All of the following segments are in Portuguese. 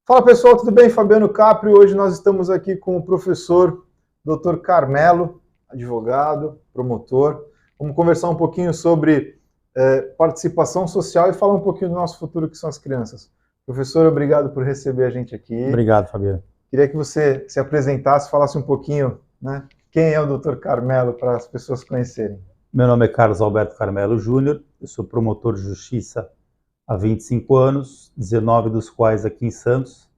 Fala pessoal, tudo bem? Fabiano Capri. Hoje nós estamos aqui com o professor Dr. Carmelo, advogado, promotor. Vamos conversar um pouquinho sobre participação social e falar um pouquinho do nosso futuro, que são as crianças. Professor, obrigado por receber a gente aqui. Obrigado, Fabiano. Queria que você se apresentasse, falasse um pouquinho, né? Quem é o Dr. Carmelo, para as pessoas conhecerem. Meu nome é Carlos Alberto Carmelo Júnior, eu sou promotor de justiça há 25 anos, 19 dos quais aqui em Santos.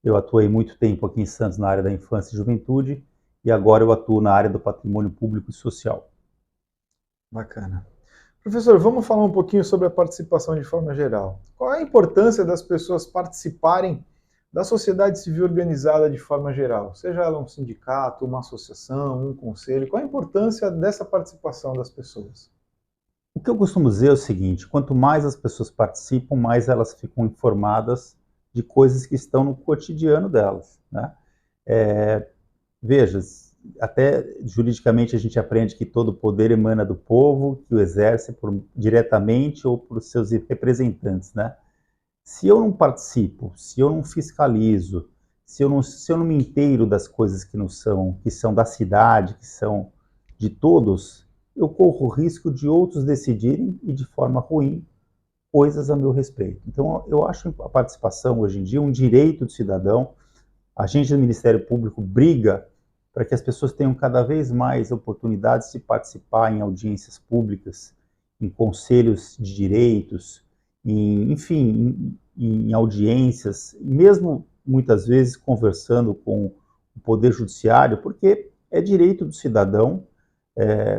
Eu atuei muito tempo aqui em Santos na área da infância e juventude e agora eu atuo na área do patrimônio público e social. Bacana. Professor, vamos falar um pouquinho sobre a participação de forma geral. Qual é a importância das pessoas participarem da sociedade civil organizada de forma geral? Seja ela um sindicato, uma associação, um conselho, qual a importância dessa participação das pessoas? O que eu costumo dizer é o seguinte: quanto mais as pessoas participam, mais elas ficam informadas de coisas que estão no cotidiano delas, né? Veja, até juridicamente a gente aprende que todo poder emana do povo, que o exerce diretamente ou por seus representantes, né? Se eu não participo, se eu não fiscalizo, se eu não me inteiro das coisas que são da cidade, que são de todos, eu corro o risco de outros decidirem e de forma ruim coisas a meu respeito. Então, eu acho a participação hoje em dia um direito do cidadão. A gente do Ministério Público briga para que as pessoas tenham cada vez mais oportunidades de participar em audiências públicas, em conselhos de direitos, enfim, em audiências, mesmo muitas vezes conversando com o Poder Judiciário, porque é direito do cidadão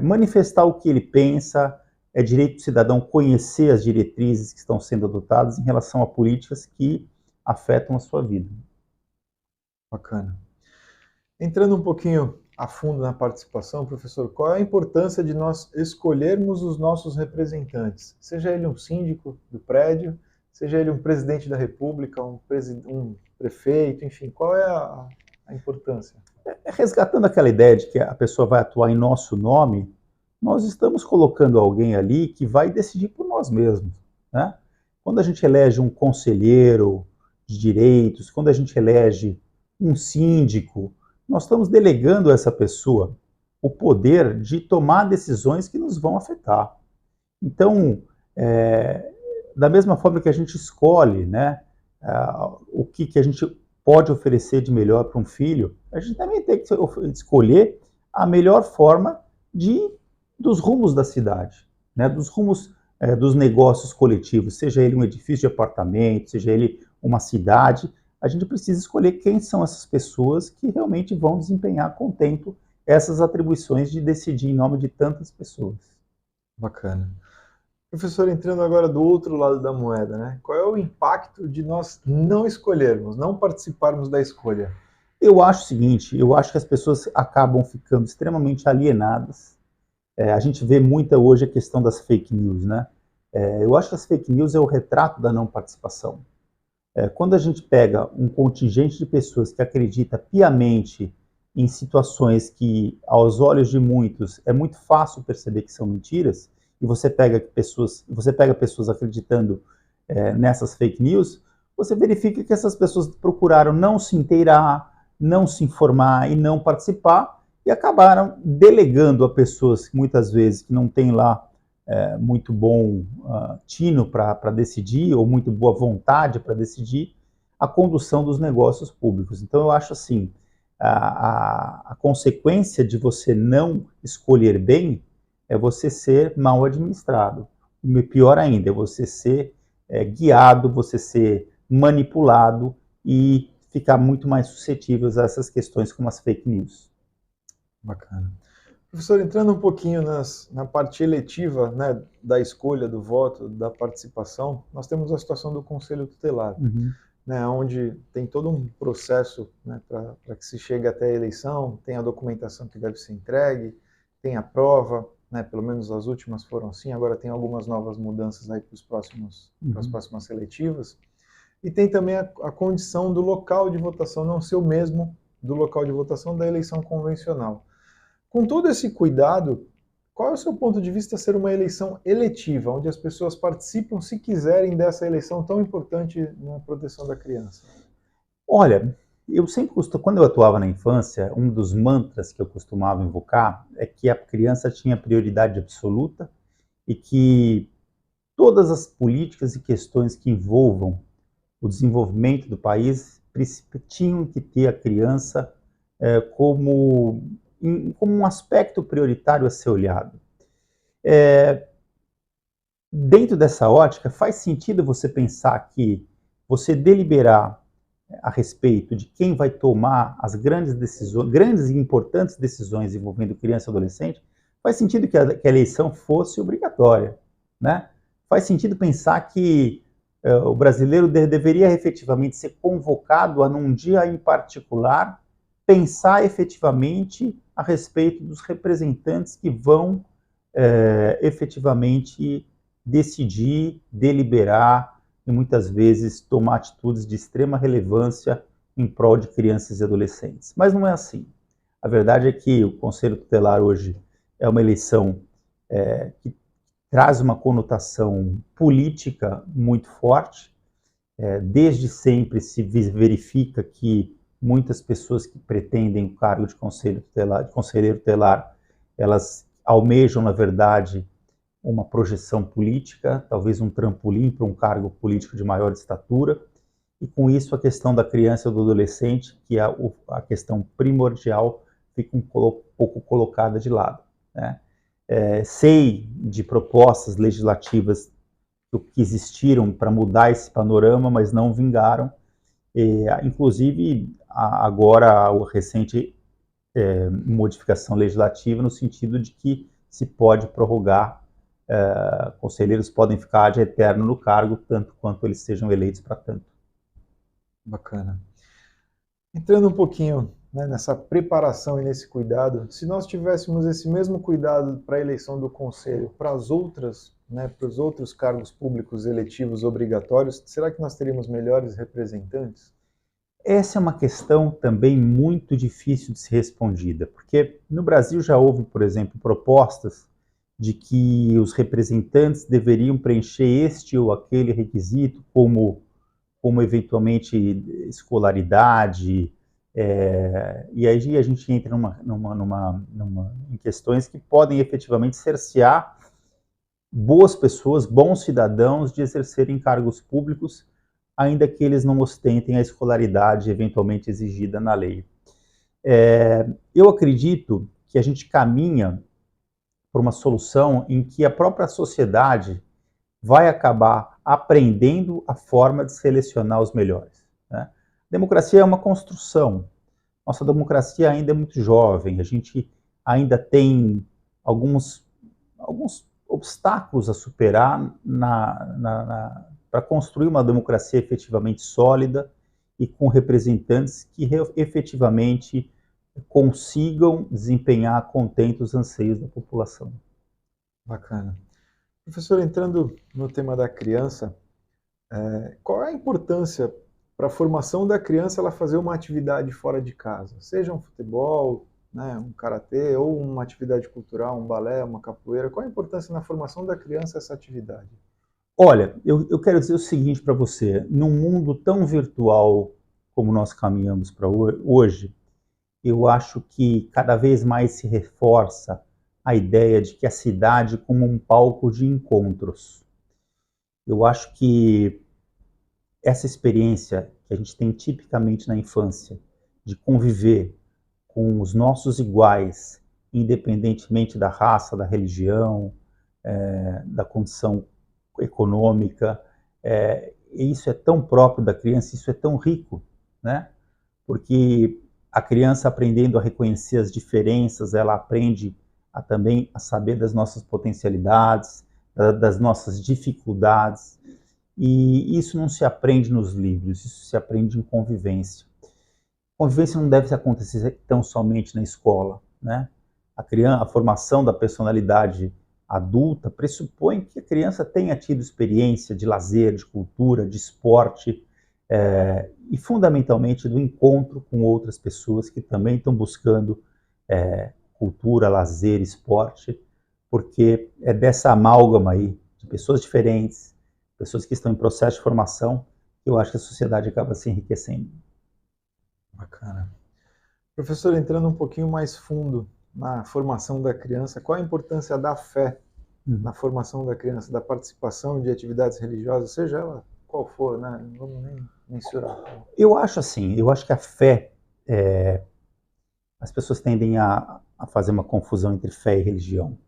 manifestar o que ele pensa, é direito do cidadão conhecer as diretrizes que estão sendo adotadas em relação a políticas que afetam a sua vida. Bacana. Entrando um pouquinho a fundo na participação, professor, qual é a importância de nós escolhermos os nossos representantes? Seja ele um síndico do prédio, seja ele um presidente da república, um prefeito, enfim, qual é a importância? Resgatando aquela ideia de que a pessoa vai atuar em nosso nome, nós estamos colocando alguém ali que vai decidir por nós mesmos, né? Quando a gente elege um conselheiro de direitos, quando a gente elege um síndico, nós estamos delegando a essa pessoa o poder de tomar decisões que nos vão afetar. Então, da mesma forma que a gente escolhe, né, o que a gente pode oferecer de melhor para um filho, a gente também tem que escolher a melhor forma dos rumos da cidade, né, dos rumos dos negócios coletivos, seja ele um edifício de apartamento, seja ele uma cidade. A gente precisa escolher quem são essas pessoas que realmente vão desempenhar com o tempo essas atribuições de decidir em nome de tantas pessoas. Bacana. Professor, entrando agora do outro lado da moeda, né? Qual é o impacto de nós não escolhermos, não participarmos da escolha? Eu acho o seguinte, eu acho que as pessoas acabam ficando extremamente alienadas. A gente vê muita hoje a questão das fake news, né? Eu acho que as fake news é o retrato da não participação. Quando a gente pega um contingente de pessoas que acredita piamente em situações que, aos olhos de muitos, é muito fácil perceber que são mentiras, e você pega pessoas acreditando nessas fake news, você verifica que essas pessoas procuraram não se inteirar, não se informar e não participar, e acabaram delegando a pessoas que muitas vezes que não têm lá muito bom tino para decidir, ou muito boa vontade para decidir, a condução dos negócios públicos. Então, eu acho assim, a consequência de você não escolher bem é você ser mal administrado. E pior ainda, é você ser guiado, você ser manipulado e ficar muito mais suscetível a essas questões como as fake news. Bacana. Professor, entrando um pouquinho na parte eletiva, né, da escolha, do voto, da participação, nós temos a situação do Conselho Tutelar, né, onde tem todo um processo, né, para que se chegue até a eleição, tem a documentação que deve ser entregue, tem a prova, né, pelo menos as últimas foram assim, agora tem algumas novas mudanças aí para as próximas seletivas, e tem também a condição do local de votação não ser o mesmo do local de votação da eleição convencional. Com todo esse cuidado, qual é o seu ponto de vista ser uma eleição eletiva, onde as pessoas participam, se quiserem, dessa eleição tão importante na proteção da criança? Olha, eu sempre quando eu atuava na infância, um dos mantras que eu costumava invocar é que a criança tinha prioridade absoluta e que todas as políticas e questões que envolvam o desenvolvimento do país tinham que ter a criança como um aspecto prioritário a ser olhado. Dentro dessa ótica, faz sentido você pensar que você deliberar a respeito de quem vai tomar as grandes decisões, grandes e importantes decisões envolvendo criança e adolescente, faz sentido que a eleição fosse obrigatória, né? Faz sentido pensar que o brasileiro deveria efetivamente ser convocado a, num dia em particular, pensar efetivamente a respeito dos representantes que vão efetivamente decidir, deliberar e muitas vezes tomar atitudes de extrema relevância em prol de crianças e adolescentes. Mas não é assim. A verdade é que o Conselho Tutelar hoje é uma eleição que traz uma conotação política muito forte. Desde sempre se verifica que muitas pessoas que pretendem o cargo de conselheiro tutelar, elas almejam, na verdade, uma projeção política, talvez um trampolim para um cargo político de maior estatura, e com isso a questão da criança e do adolescente, que é a questão primordial, fica um pouco colocada de lado, né? Sei de propostas legislativas que existiram para mudar esse panorama, mas não vingaram. Inclusive, agora a recente modificação legislativa no sentido de que se pode prorrogar, conselheiros podem ficar ad eterno no cargo, tanto quanto eles sejam eleitos para tanto. Bacana. Entrando um pouquinho, né, nessa preparação e nesse cuidado, se nós tivéssemos esse mesmo cuidado para a eleição do conselho, para as outras, né, para os outros cargos públicos eletivos obrigatórios, será que nós teríamos melhores representantes? Essa é uma questão também muito difícil de ser respondida, porque no Brasil já houve, por exemplo, propostas de que os representantes deveriam preencher este ou aquele requisito, como eventualmente escolaridade, e aí a gente entra em questões que podem efetivamente cercear boas pessoas, bons cidadãos de exercerem cargos públicos, ainda que eles não ostentem a escolaridade eventualmente exigida na lei. Eu acredito que a gente caminha para uma solução em que a própria sociedade vai acabar aprendendo a forma de selecionar os melhores, né? Democracia é uma construção. Nossa democracia ainda é muito jovem, a gente ainda tem alguns obstáculos a superar para construir uma democracia efetivamente sólida e com representantes que efetivamente consigam desempenhar a contento os anseios da população. Bacana. Professor, entrando no tema da criança, qual é a importância para a formação da criança ela fazer uma atividade fora de casa? Seja um futebol, né, um karatê, ou uma atividade cultural, um balé, uma capoeira. Qual a importância na formação da criança essa atividade? Olha, eu quero dizer o seguinte para você, num mundo tão virtual como nós caminhamos para hoje, eu acho que cada vez mais se reforça a ideia de que a cidade como um palco de encontros. Eu acho que essa experiência que a gente tem tipicamente na infância, de conviver com os nossos iguais, independentemente da raça, da religião, da condição econômica, isso é tão próprio da criança, isso é tão rico, né? Porque a criança aprendendo a reconhecer as diferenças, ela aprende também a saber das nossas potencialidades, das nossas dificuldades, e isso não se aprende nos livros, isso se aprende em convivência. Convivência não deve acontecer tão somente na escola, né? A formação da personalidade adulta pressupõe que a criança tenha tido experiência de lazer, de cultura, de esporte, e fundamentalmente do encontro com outras pessoas que também estão buscando cultura, lazer, esporte, porque é dessa amálgama aí, de pessoas diferentes, pessoas que estão em processo de formação, que eu acho que a sociedade acaba se enriquecendo. Bacana. Professor, entrando um pouquinho mais fundo na formação da criança, qual a importância da fé na formação da criança, da participação de atividades religiosas, seja ela qual for, né? Não vamos nem mencionar. Eu acho assim, eu acho que a fé, as pessoas tendem a fazer uma confusão entre fé e religião,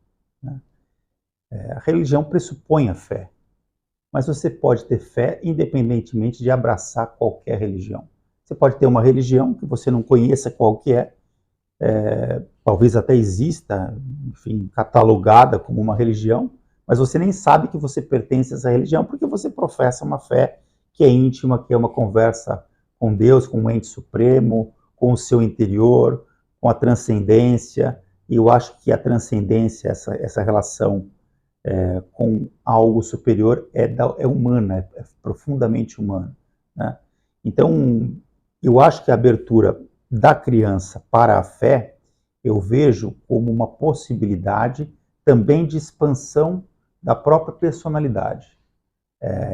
né? A religião pressupõe a fé, mas você pode ter fé independentemente de abraçar qualquer religião. Você pode ter uma religião que você não conheça qual que é, talvez até exista, enfim, catalogada como uma religião, mas você nem sabe que você pertence a essa religião porque você professa uma fé que é íntima, que é uma conversa com Deus, com o ente supremo, com o seu interior, com a transcendência. E eu acho que a transcendência, essa relação com algo superior é humana, é profundamente humana, né? Então, eu acho que a abertura da criança para a fé, eu vejo como uma possibilidade também de expansão da própria personalidade.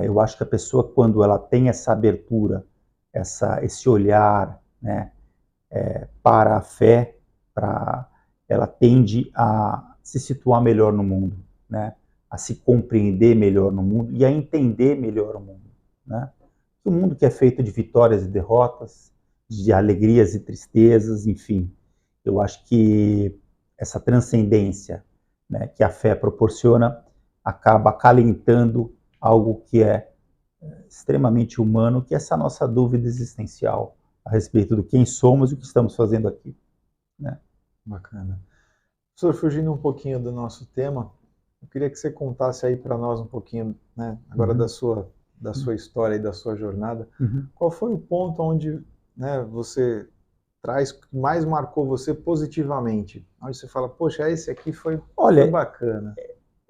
Eu acho que a pessoa, quando ela tem essa abertura, esse olhar, né, para a fé, ela tende a se situar melhor no mundo, né, a se compreender melhor no mundo e a entender melhor o mundo, né? O mundo que é feito de vitórias e derrotas, de alegrias e tristezas, enfim. Eu acho que essa transcendência, né, que a fé proporciona acaba acalentando algo que é extremamente humano, que é essa nossa dúvida existencial a respeito do quem somos e o que estamos fazendo aqui, né? Bacana. Professor, fugindo um pouquinho do nosso tema, eu queria que você contasse aí para nós um pouquinho, né, agora da sua história e da sua jornada. Qual foi o ponto onde, né, você traz, que mais marcou você positivamente? Onde você fala, poxa, esse aqui foi bacana.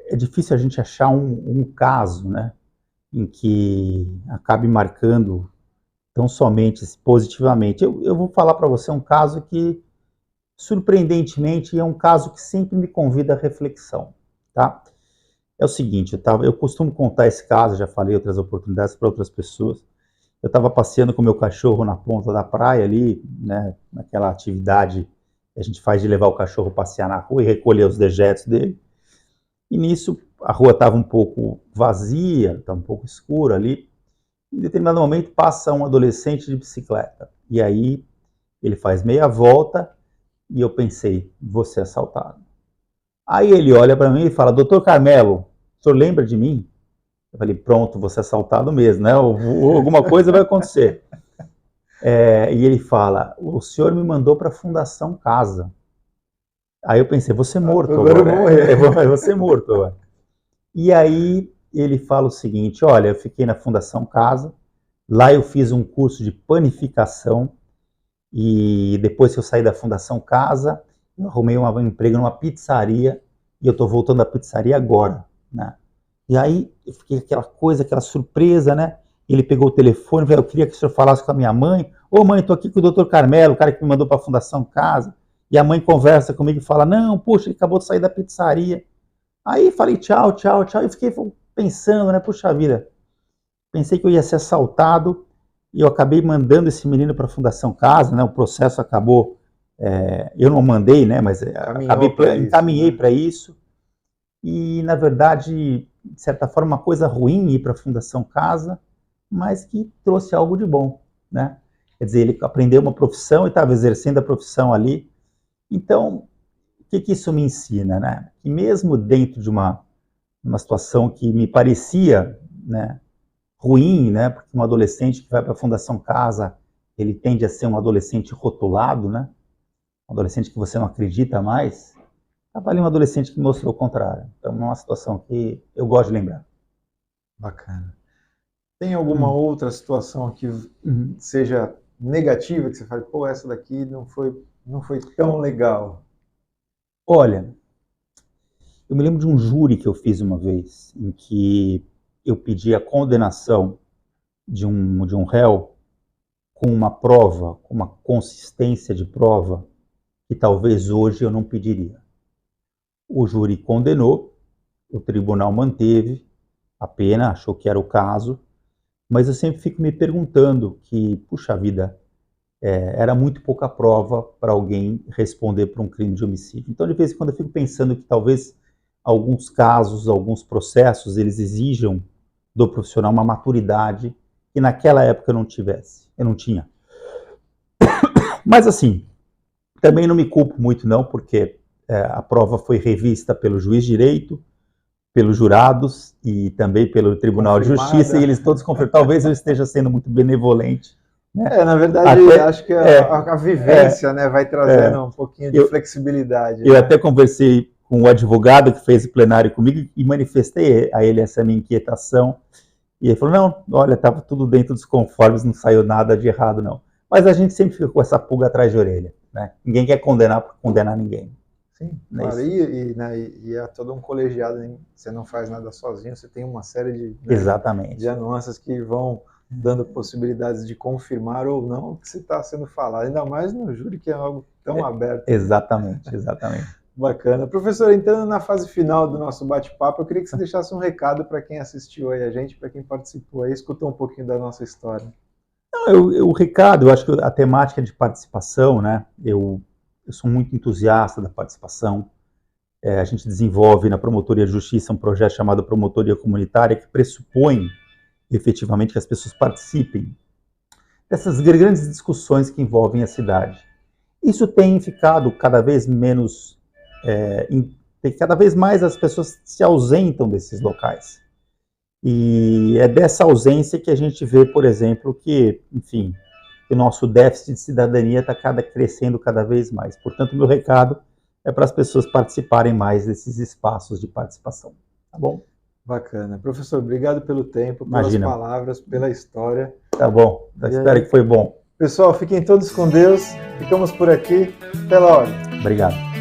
É difícil a gente achar um caso, né, em que acabe marcando tão somente positivamente. Eu vou falar para você um caso que, surpreendentemente, é um caso que sempre me convida à reflexão, tá? É o seguinte, eu costumo contar esse caso, já falei outras oportunidades para outras pessoas. Eu estava passeando com o meu cachorro na ponta da praia ali, né, naquela atividade que a gente faz de levar o cachorro passear na rua e recolher os dejetos dele. E nisso, a rua estava um pouco vazia, estava um pouco escura ali. Em determinado momento, passa um adolescente de bicicleta. E aí, ele faz meia volta e eu pensei, vou ser assaltado. Aí ele olha para mim e fala, Dr. Carmelo, o senhor lembra de mim? Eu falei, pronto, vou ser assaltado mesmo, né? Alguma coisa vai acontecer. E ele fala, o senhor me mandou para a Fundação Casa. Aí eu pensei, vou ser morto agora. Eu vou ser morto agora. E aí ele fala o seguinte, olha, eu fiquei na Fundação Casa, lá eu fiz um curso de panificação e depois que eu saí da Fundação Casa, eu arrumei um emprego numa pizzaria e eu estou voltando à pizzaria agora, né? E aí eu fiquei aquela surpresa, né? Ele pegou o telefone e falou, eu queria que o senhor falasse com a minha mãe. Ô mãe, estou aqui com o Dr. Carmelo, o cara que me mandou para a Fundação Casa. E a mãe conversa comigo e fala, não, puxa, ele acabou de sair da pizzaria. Aí falei tchau, tchau, tchau. E fiquei pensando, né? Puxa vida, pensei que eu ia ser assaltado e eu acabei mandando esse menino para a Fundação Casa, né? O processo acabou, eu não mandei, né? Mas encaminhei para isso. E, na verdade, de certa forma, uma coisa ruim ir para a Fundação Casa, mas que trouxe algo de bom, né? Quer dizer, ele aprendeu uma profissão e estava exercendo a profissão ali. Então, o que isso me ensina, né? Que mesmo dentro de uma situação que me parecia, né, ruim, né? Porque um adolescente que vai para a Fundação Casa, ele tende a ser um adolescente rotulado, né? Um adolescente que você não acredita mais. Estava ali um adolescente que mostrou o contrário. Então, é uma situação que eu gosto de lembrar. Bacana. Tem alguma outra situação que seja negativa, que você fala, pô, essa daqui não foi tão legal? Olha, eu me lembro de um júri que eu fiz uma vez, em que eu pedi a condenação de um réu com uma prova, com uma consistência de prova, que talvez hoje eu não pediria. O júri condenou, o tribunal manteve a pena, achou que era o caso, mas eu sempre fico me perguntando que, puxa vida, era muito pouca prova para alguém responder por um crime de homicídio. Então, de vez em quando, eu fico pensando que talvez alguns casos, alguns processos, eles exijam do profissional uma maturidade que naquela época eu não tivesse, eu não tinha. Mas assim, também não me culpo muito não, porque a prova foi revista pelo juiz de direito, pelos jurados e também pelo Tribunal de Justiça, e eles todos confirmaram. Talvez eu esteja sendo muito benevolente, né? Na verdade, acho que a vivência, né, vai trazendo um pouquinho de flexibilidade. Eu até conversei com o advogado que fez o plenário comigo e manifestei a ele essa minha inquietação. E ele falou, não, olha, estava tudo dentro dos conformes, não saiu nada de errado, não. Mas a gente sempre fica com essa pulga atrás de orelha, né? Ninguém quer condenar por condenar ninguém. Sim, claro. E é todo um colegiado, hein? Você não faz nada sozinho, você tem uma série de nuances que vão dando possibilidades de confirmar ou não o que se está sendo falado, ainda mais no júri, que é algo tão aberto. Exatamente. Bacana. Professor, entrando na fase final do nosso bate-papo, eu queria que você deixasse um recado para quem assistiu aí a gente, para quem participou aí, escutou um pouquinho da nossa história. O recado, eu acho que a temática de participação, né, eu sou muito entusiasta da participação. A gente desenvolve na Promotoria de Justiça um projeto chamado Promotoria Comunitária, que pressupõe efetivamente que as pessoas participem dessas grandes discussões que envolvem a cidade. Isso tem ficado cada vez menos, cada vez mais as pessoas se ausentam desses locais. E é dessa ausência que a gente vê, por exemplo, que, enfim, o nosso déficit de cidadania está crescendo cada vez mais. Portanto, o meu recado é para as pessoas participarem mais desses espaços de participação. Tá bom? Bacana. Professor, obrigado pelo tempo, pelas palavras, pela história. Tá bom. Espero que foi bom. Pessoal, fiquem todos com Deus. Ficamos por aqui. Até logo. Obrigado.